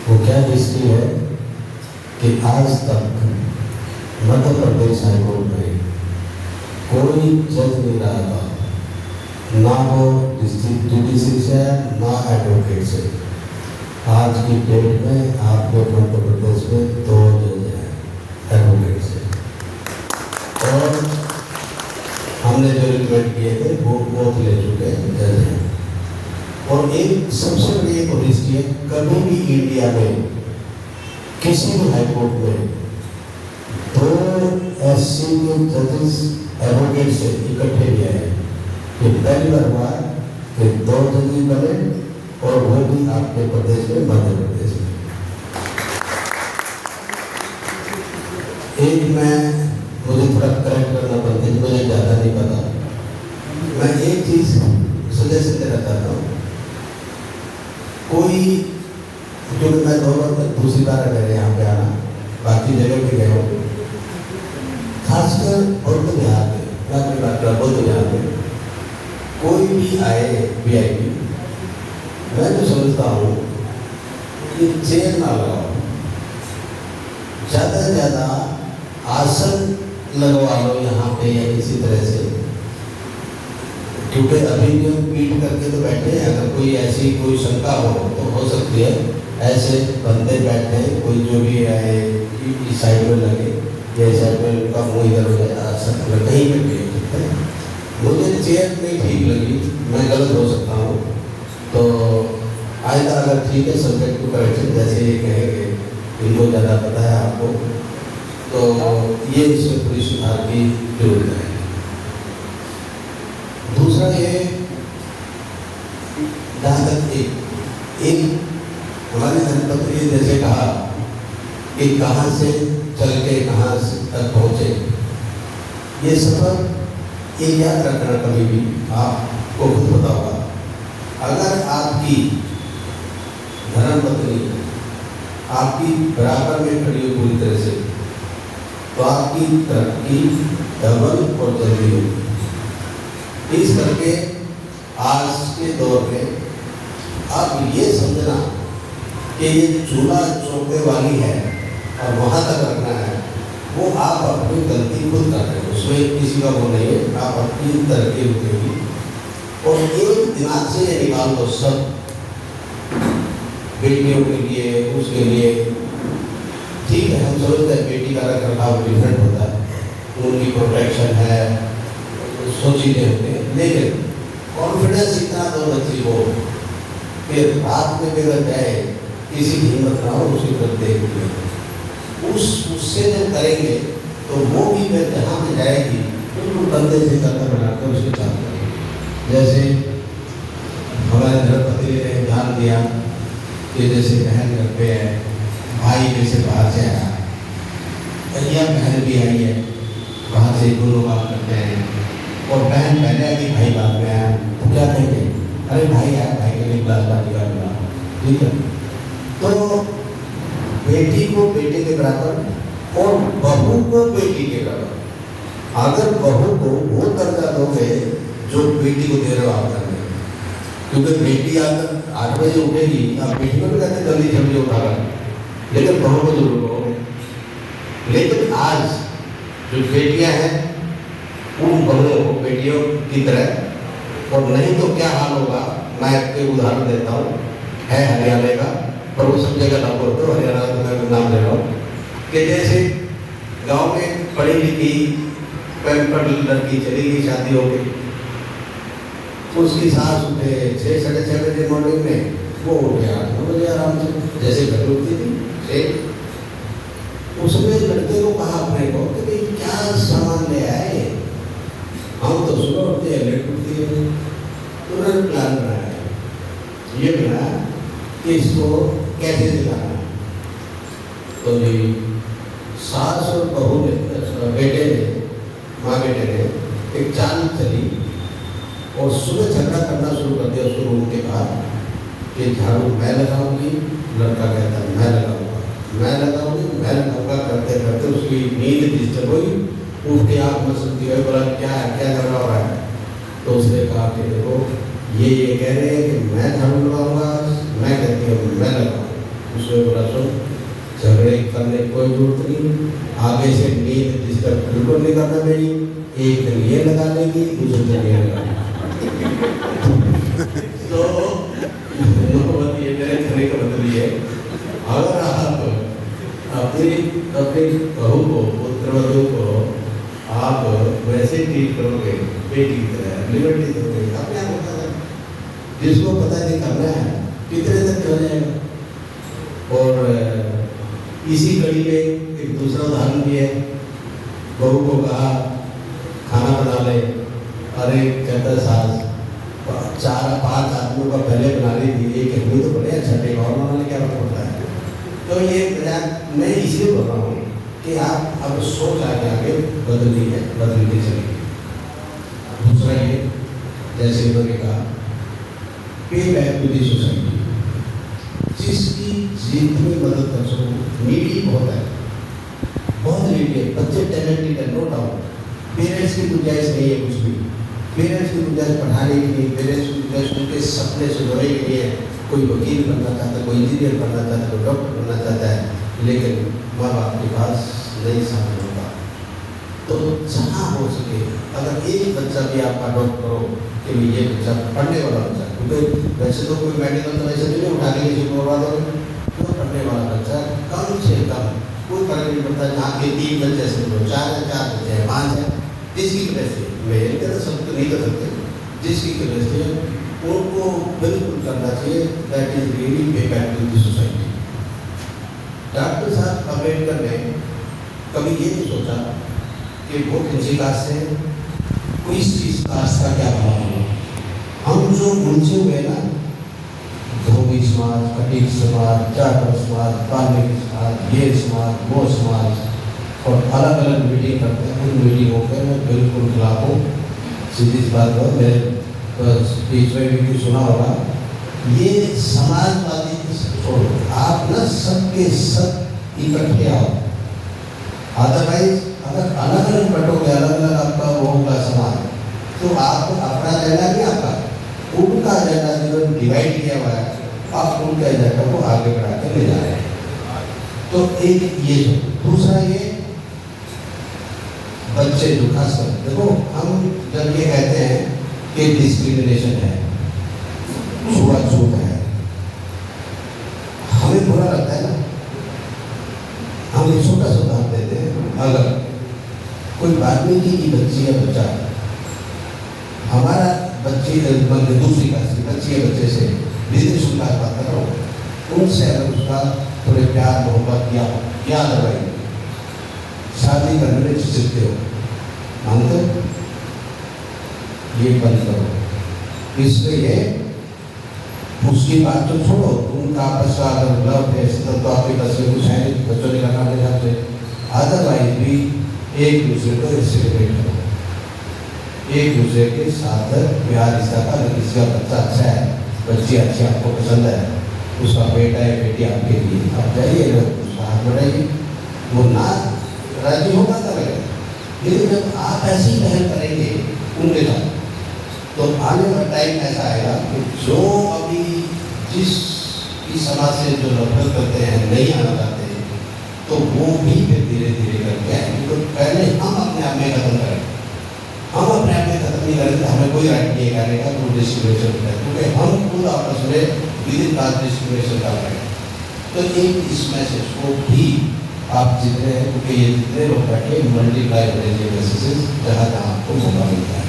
वो क्या हिस्ट्री है कि आज तक मध्य प्रदेश हाईकोर्ट में कोई जज नहीं रहा था, ना वो डिस्ट्रिक्ट जुडिशरी से ना एडवोकेट से। आज की डेट में आपके मध्य प्रदेश में 2 जज हैं एडवोकेट से, और हमने जो रिकमेंड किए थे वो ले चुके जज हैं। और एक सबसे बड़ी एक हिस्ट्री है, कभी भी इंडिया में किसी भी हाईकोर्ट में 2 SC के जजेस एडवोकेट से इकट्ठे नहीं आए। ये पहली बार हुआ कि 2 जजेस बने, और वो भी आपके प्रदेश में, मध्य प्रदेश में। एक मुझे थोड़ा करेक्ट करना पड़ता है, मुझे ज़्यादा नहीं पता। मैं एक चीज़ सजेशन देना चाहता हूँ, कोई जो मैं 2 बार दूसरी बार अगर यहाँ पे आना, बाकी जगह पे गए हो, खासकर बौद्ध बिहार में, मैं अपनी बात कर बौद्ध बिहार में कोई भी आए VIP, मैं तो समझता हूँ कि चेयर ना लगाओ, ज़्यादा से ज़्यादा आसन लगवा लो यहाँ पे या किसी तरह से, क्योंकि अभी भी हम पीट करके तो बैठे हैं। अगर कोई ऐसी कोई शंका हो सकती है, ऐसे बंदे बैठे हैं, कोई जो भी आए इस साइड में लगे या इस साइड में उनका मुँह इधर हो जाए, कहीं पे भी मुझे चेयर नहीं ठीक लगी, मैं गलत हो सकता हूँ, तो आइंदा अगर ठीक है सब्जेक्ट को करेक्शन, जैसे ये कहेंगे इनको ज़्यादा पता है आपको, तो ये इसमें थोड़ी सुधार की जरूरत है। दूसरा ये जहाँ तक एक हमारे धर्मपत्र ने जैसे कहा कि कहाँ से चल के कहाँ तक पहुँचे, ये सफर ये याद रखना कभी भी आपको खुद पता होगा। अगर आपकी धर्मपत्नी आपकी बराबर में खड़ी हो पूरी तरह से, तो आपकी तरक्की डबल और जल्दी होगी। इस करके आज के दौर में आप ये समझना कि ये चूल्हा चौके वाली है और वहाँ तक रखना है, वो आप अपनी गलती खुद कर रहे हो, उसमें किसी का वो नहीं है, आप अपनी तरक्की रुकेगी। और एक दिमाग से ये निकाल दो सब, बेटियों के लिए, उसके लिए, ठीक है हम समझते हैं बेटी का रखरखाव डिफरेंट होता है, उनकी प्रोटेक्शन है, सो चीज़ें होती हैं, लेकिन कॉन्फिडेंस इतना दो बच्ची को कि रात में अगर जाए किसी की हिम्मत ना हो उसकी तरफ देखिए, उससे जब करेंगे तो वो भी फिर जहाँ पे जाएगी बिल्कुल बंदे से करना बनाकर उसके साथ करेंगे। जैसे हमारे धर्मपति ने ध्यान दिया कि जैसे बहन घर पे है, भाई जैसे बाहर से आया, भैया बहन भी आई है, बाहर से दोनों बात करते हैं, और बहन पहले आई भाई बाद में आया, तो क्या कहेंगे, अरे भाई आया, भाई के लिए गिलास पानी का मिला, ठीक है। तो बेटी को बेटे के बराबर और बहू को बेटी के बराबर। अगर बहू को वो दर्जा दोगे जो बेटी को दे रहे हो आप करने, क्योंकि बेटी आकर 8 बजे उठेगी, आप बेटी को भी कहते जल्दी जल्दी उठा रहा, लेकिन बहू को जरूर हो। लेकिन आज जो बेटियां हैं उन बहुओं को बेटियों की तरह, और नहीं तो क्या हाल होगा, मैं एक उदाहरण देता हूँ, है हरियाणा का, पर वो सब जगह लागू होता है, हरियाणा का मैं नाम ले रहा हूँ, कि जैसे गांव में पढ़ी लिखी पैम्पर लड़की चली गई, शादी हो गई, उसकी सास उठे 6 साढ़े 6 बजे मॉर्निंग में, वो उठे 8-9 बजे आराम से, जैसे घर उठती थी। उसने लड़के को कहा अपने को कि भाई क्या सामान ले आए, हम तो सुबह उठते हैं लेट उठती है, तुरंत प्लान बनाया, ये बनाया कि इसको कैसे दिलाना है। तो जी सास और बहू ने, बेटे ने, माँ बेटे ने एक चाल चली और सुबह झगड़ा करना शुरू कर दिया उसको रूम के बाहर कि झाड़ू मैं लगाऊंगी, लड़का कहता है मैं लगाऊंगा, मैं लगाऊंगी, मैं लगाऊंगा, करते करते उसकी नींद डिस्टर्ब हुई, उठ के आँख में सुनती है, बोला क्या है, क्या झगड़ा हो रहा है। तो उसने कहा कि देखो ये कह रहे हैं कि मैं झाड़ू लगाऊंगा, मैं कहती हूँ मैं लगाऊंगा। उसने बोला झगड़े करने की कोई जरूरत नहीं। आगे से नींद डिस्टर्ब बिल्कुल नहीं करना मेरी। एक दिन ये लगा लेगी, दूसरे दिन ये लगा लेगी। तो ये मेरे कहने का मतलब ये, अगर आप अपनी बहू को, पुत्रवधू को आप वैसे ट्रीट करोगे, बेटी की तरह लिबर्टी दोगे, अपने आप होता है। जिसको पता नहीं करना है कितने तक चल जाएगा। और इसी कड़ी में एक दूसरा उदाहरण भी है। बहू को कहा खाना बना ले, अरे कहता सास 4-5 आदमियों का पहले बना ली थी, एक आदमी तो बड़े अच्छा टेक और बनाने क्या पड़ता है। तो ये मैं इसलिए बोल रहा हूँ कि आप अब सोच आगे बदलनी है, बदलनी चाहिए। दूसरा ये, जैसे उन्होंने कहा, पे बैक टू दी सोसाइटी। जिसकी जितनी मदद कर सको, नीडी बहुत है, बहुत नीडी है। बच्चे टैलेंटेड है, नो डाउट। पेरेंट्स की गुंजाइश नहीं है कुछ भी। पेरेंट्स की गुंजाइश पढ़ाने के लिए, पेरेंट्स की गुंजाइश उनके सपने से जुड़ने के लिए। कोई वकील बनना चाहता है, कोई इंजीनियर बनना चाहता है, कोई डॉक्टर बनना चाहता है, लेकिन माँ बाप के पास नहीं साधन होगा। तो जहाँ हो सके, अगर एक बच्चा भी आप अडॉप्ट करो कि ये बच्चा पढ़ने वाला बच्चा, क्योंकि वैसे तो कोई मेडिकल तो वैसे नहीं उठा के किसी को करवा दो, तो पढ़ने वाला बच्चा कम से कम, कोई फर्क नहीं पड़ता जहाँ के 3 बच्चे से 4 है, 4 बच्चे हैं, 5 है, जिसकी वजह से मैं कहता सब तो नहीं कर सकते, जिसकी वजह से उनको बिल्कुल करना चाहिए। That is really pay back to the society. Doctor साहब अम्बेडकर ने कभी ये नहीं सोचा कि वो किसी कास्ट से, कोई इस कास्ट का क्या भला होगा। हम जो उनसे हुए ना, धोबी समाज, कटीक समाज, जाटव समाज, वाल्मीकि समाज, ये समाज, वो समाज, और अलग अलग मीटिंग करते हैं। उन मीटिंगों पर मैं बिल्कुल खिलाफ हूँ। सीधी सी बात हो, मेरे स्पीच में भी सुना होगा, ये समाजवादी छोड़ो, आप ना सबके सब इकट्ठे आओ। अदरवाइज अगर अलग अलग बटोगे, अलग अलग आपका वो होगा समाज, तो आप अपना एजेंडा नहीं, आपका उनका एजेंडा जो डिवाइड किया हुआ है, आप उनका एजेंडा को आगे बढ़ा के ले जा रहे हैं। तो एक ये, दूसरा ये बच्चे जो खास कर, देखो हम जब ये कहते हैं कि डिस्क्रिमिनेशन है, छुआछूत है, हमें बुरा लगता है ना। हम एक छोटा सा उदाहरण देते हैं। अगर कोई वाल्मीकि की बच्ची या बच्चा हमारा बच्ची दूसरी क्लास की बच्ची या बच्चे से बिजनेस की बात कर रहा हूँ, उनसे अगर उसका थोड़े प्यार मोहब्बत या दवाई शादी करने में झिझकते हो, मानते हो, ये बंद करो। इसलिए उसकी बात तो छोड़ो, उनका आपस का अगर लव है तो आपके बस में कुछ है नहीं, बच्चों ने करना अपने हिसाब से। अदरवाइज भी एक दूसरे को सेलिब्रेट करो, एक दूसरे के साथ प्यार रिश्ता का। अगर किसी का बच्चा अच्छा है, बच्ची अच्छी आपको पसंद है, उसका बेटा है बेटी आपके लिए, आप जाइए उसका हाथ बढ़ाइए, वो ना राजी होगा तब। लेकिन जब आप ऐसी पहल करेंगे उनके साथ, तो आने वाला टाइम ऐसा आएगा कि जो अभी जिस समाज से जो नफरत करते हैं, नहीं आना चाहते हैं, तो वो भी फिर धीरे धीरे करके आएंगे। तो पहले हम अपने आप में खत्म करें, हम अपने आप में खत्म नहीं करें तो हमें कोई राइट नहीं करने का, कोई डिस्क्रिमिनेशन है, क्योंकि हम खुद आपस में विदिन कास्ट डिस्क्रिमिनेशन कर रहे हैं। तो एक इस मैसेज को भी आप जितने हैं, क्योंकि ये जितने लोग बैठे मल्टीप्लाई करेंगे मैसेजेस जहाँ जहाँ आपको मौका मिलता है।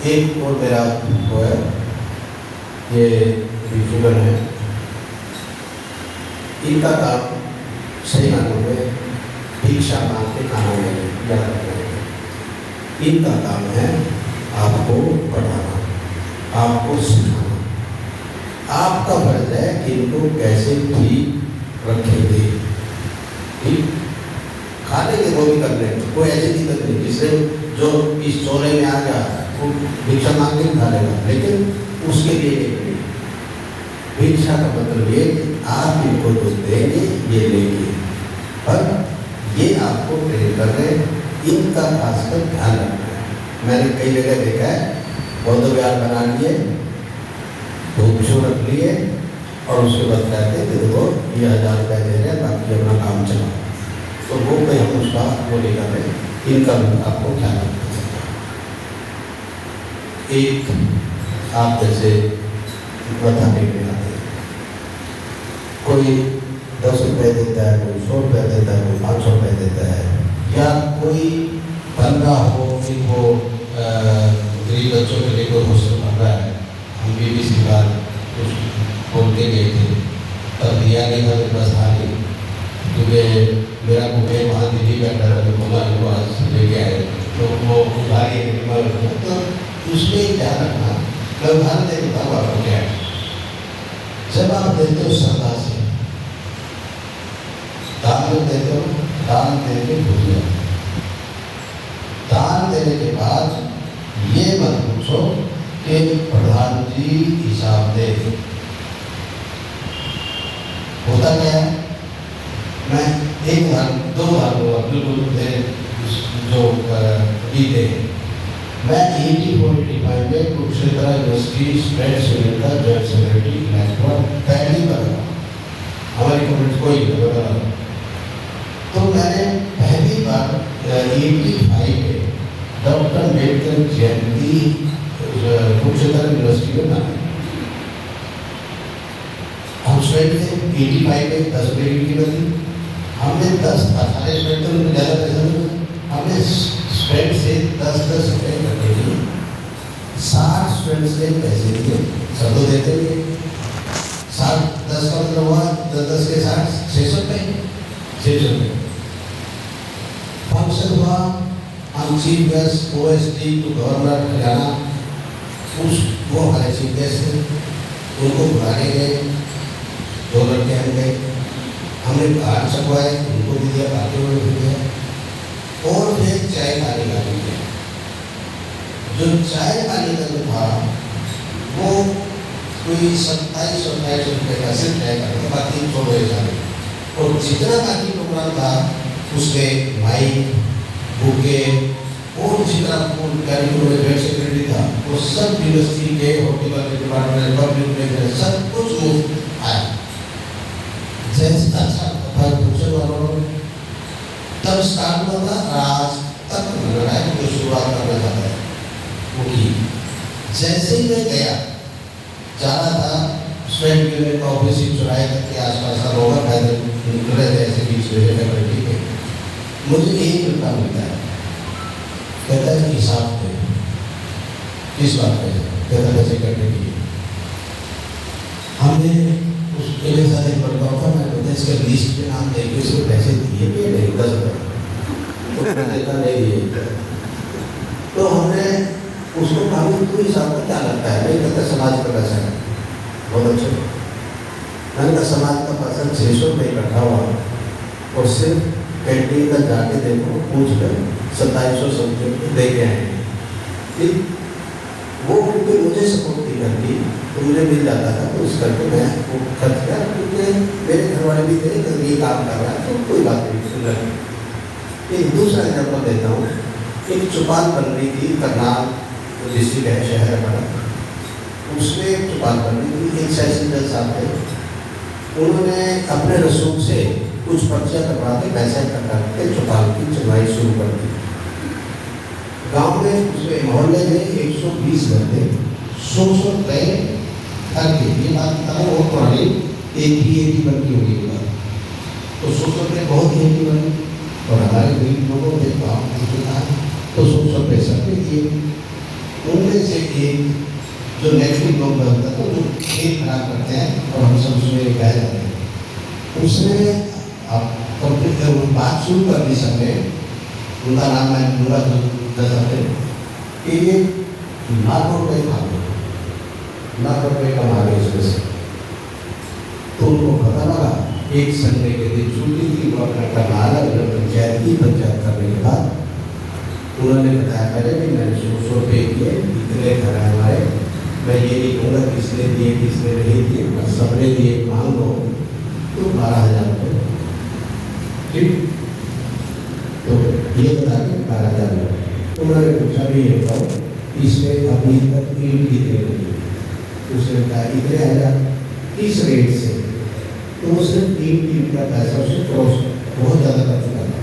एक और मेरा वो है, ये यूट्यूबर है, इनका काम सही मानों में भिक्षा मांग के खाना याद रखना है। इनका काम है आपको पढ़ाना, आपको सिखाना। आपका फर्ज है कि इनको कैसे ठीक रखेंगे। ठीक खाने के वो भी करने, कोई ऐसी दिक्कत नहीं जिससे जो इस चोरे में आ गया वो भिक्षा मांग के खा लेगा, लेकिन उसके लिए नहीं करेंगे। भिक्षा का मतलब ये कि आप इनको जो देंगे ये लेंगे, पर ये आपको ट्रेन कर रहे, इनका खासकर ध्यान रखना है। मैंने कई जगह देखा है, बौद्ध विहार बना लिए, धूप छो रख लिए और उसके बाद कहते कि देखो ये 1000 रुपये दे रहे हैं, बाकी अपना काम चला। तो वो पे हम उसका वो लेकर रहे इनकम आपको क्या लगता है। एक आप जैसे बताने के लिए आते हैं, कोई 10 रुपये देता है, कोई 100 रुपये देता है, कोई 500 रुपये देता है, या कोई बंदा हो कि वो गरीब बच्चों के लिए कोई हॉस्टल बन रहा है। हम BBC की बात कुछ बोल के गए थे, तब दिया नहीं था, मेरे पास था नहीं, क्योंकि मेरा मुझे वहाँ दिल्ली बैठा था, तो बोला लेके आए, तो वो उधारी तो उसमें क्या रखना। मैं उदाहरण दे देता हूँ आपको क्या है। जब आप देते हो श्रद्धा से, दान जब देते हो, दान देने भूल जाओ। दान देने के बाद ये मत पूछो कि प्रधान जी हिसाब दे। होता क्या है, मैं एक उदाहरण, 2 उदाहरण बिल्कुल जो बीते। मैं 84-85 में कुरुक्षेत्र यूनिवर्सिटी स्टेट यूनियन का जॉइंट सेक्रेटरी इलेक्ट्रॉन पहली बार हमारी कम्युनिटी कोई बता। तो मैंने पहली बार 85 में डॉक्टर अम्बेडकर जयंती कुरुक्षेत्र यूनिवर्सिटी में मनाई। हम स्टूडेंट थे 85 में 10 रुपये की कीमत थी। हमने 10-18 स्टूडेंट थे, उनको ज़्यादा पैसा मिला। हमने स्टूडेंट से 10-10 रुपये करके लिए 60 स्टूडेंट से पैसे दिए। सब तो देते थे 10 का मतलब हुआ 10 के 60 600 रुपये 600 रुपये। फंक्शन हुआ, हम chief guest OSD to governor Haryana, उस वो हमारे चीफ गेस्ट थे, उनको बुलाने गए। 2 लड़के हम गए, हमने कार्ड छपवाए, उनको भी दिया, बाकी उन्होंने भी दिया, और फिर चाय पानी का भी दिया। जो चाय पानी का जो था वो कोई 27-28 रुपये का सिर्फ तय करता, बाकी छोड़ो सारे। और जितना बाकी प्रोग्राम था उसमें माइक, बुके और जितना जॉइंट सेक्रेटरी था वो सब यूनिवर्सिटी के हॉर्टिकल्चर डिपार्टमेंट, पब्लिक रिलेशन सब कुछ मुफ्त आया। जैसे अच्छा फंक्शन वालों तब स्टार्ट हुआ था, आज तक लड़ाई को शुरुआत करना चाहता है वो की। जैसे ही मैं गया, जाना था स्टूडेंट यूनियन का ऑफिस चुराए तक के आसपास का होगा, पैदल निकल रहे थे ऐसे बीच में ठीक है। मुझे 1 रुपया मिलता है, कहता है हिसाब दे। किस बात पे? कहता कैसे करने के लिए। हमने उस मेरे साथ एक लड़का था, मैं कहता इसके लिस्ट पे नाम देख के उसको पैसे दिए भी नहीं, 10 रुपये देखा नहीं दिए। तो हमने उसको कहा तू हिसाब का क्या लगता है? नहीं कहता समाज का पैसा है। बहुत अच्छा। मैंने कहा समाज का पैसा 600 रुपये इकट्ठा हुआ और सिर्फ कैंटीन का जाके देखो, पूछ कर 2700 समथिंग दे के आएंगे। ठीक, वो क्योंकि मुझे सपोर्ट नहीं करती तो मुझे मिल जाता था, तो इस करके मैं वो खर्च किया, क्योंकि मेरे घर वाले भी थे कि ये काम कर रहा है तो कोई बात नहीं सुन रहे। एक दूसरा एग्जाम्पल देता हूँ। एक चौपाल बन रही थी, करनाल डिस्ट्रिक्ट है, शहर है बड़ा, उसमें एक चौपाल बन रही थी। एक सेशन जज साहब थे, उन्होंने अपने रसूख से कुछ पर्चियाँ करवा के पैसा इकट्ठा करके चौपाल की चुनवाई शुरू कर दी। गांव में उसमें मोहल्ले में 120 घर थे, 100 रुपये हर के। ये बात बता रहा हूँ बहुत पुरानी, 80 बनती होगी ये बात। तो 100 रुपये बहुत ही एटी बनी, और हमारे गरीब लोगों ने गाँव में तो 100 रुपये सबके दिए। उनमें से एक जो नेगेटिव लोग बनता था, जो खेत खराब करते हैं और हम सब उसमें बह जाते हैं, उसने आप बात शुरू कर दी सबने। उनका नाम मैं दूंगा कि ये लाखों रुपये खा लो, लाख रुपये कमा गए इसमें से। तो उनको पता लगा, एक संडे के दिन छुट्टी थी, वो अपना करनाल पंचायत करने के बाद उन्होंने बताया पहले भी मैंने 100 रुपये किए, इतने घर है हमारे, मैं ये नहीं कहूँगा किसने दिए किसने नहीं दिए, बस सबने दिए, मांगो तो 12,000 रुपये। ठीक, तो ये बता के 12,000 रुपये। तो उन्होंने पूछा भी ये बताओ इसमें अभी तक ईंट कितने लगी? उसने कहा इतने 1000। किस रेट से, तो वो सिर्फ 3 टीम का पैसा उसे क्रॉस बहुत ज़्यादा खर्च करना।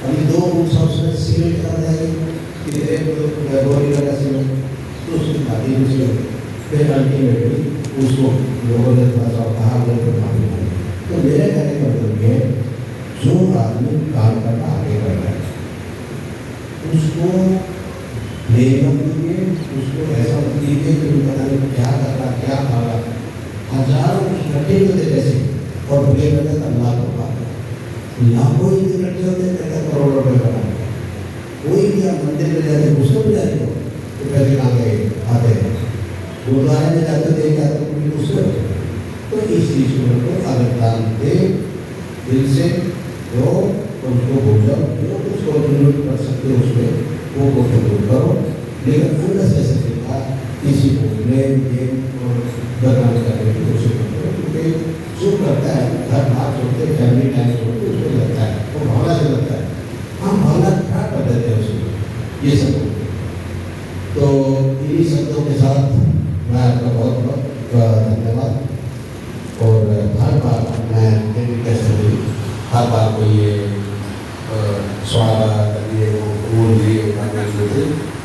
अभी 2 रूट्स उसमें सीमेंट करा जाएगी, कितने बोरी लगा सीमेंट, तो उसकी खाती दूसरी, फिर अल्टीमेटली उसको लोगों ने थोड़ा सा कहा माफी मांगी। तो मेरे कहने का मतलब ये है, जो आदमी काम करना आगे कर रहा है उसको लेकर दीजिए, उसको ऐसा दीजिए कि पता नहीं क्या कर रहा क्या खा रहा, हजारों इकट्ठे होते जैसे और प्ले करते अल्लाह को पाते, लाखों इकट्ठे होते कहते करोड़ों रुपये बनाते। कोई भी आप मंदिर में जाते घुसते भी जाते हो तो पैसे कहाँ गए आते हैं, गुरुद्वारे में जाते देख जाते पूरी घुसते। तो इस चीज़ को अगर दान दे दिल से तो उसको भोजन जो कुछ कंट्रीब्यूट कर सकते हो उसमें वो कंट्रीब्यूट करो, लेकिन अननेसेसरी का किसी को ब्लेम गेम और बदनाम करने की कोशिश करो, क्योंकि जो करता है घर बात छोड़ते फैमिली टाइम छोड़ते उसको लगता है, वो भावना से लगता है, हम भावना खराब कर देते हैं उसको, ये सब। तो इन्हीं शब्दों के साथ मैं आपका बहुत बहुत धन्यवाद। और हर बार मैं हर बार को ये स्वागत ये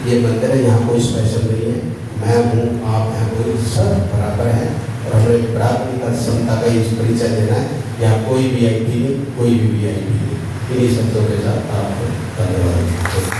ये मंदिर है, यहाँ कोई स्पेशल नहीं है, मैं हूँ आप हैं, कोई सब बराबर हैं और हमें बराबरी का समता का इस परिचय देना है। यहाँ कोई VIP नहीं, कोई भी VIP नहीं। इन्हीं शब्दों के साथ आपको धन्यवाद।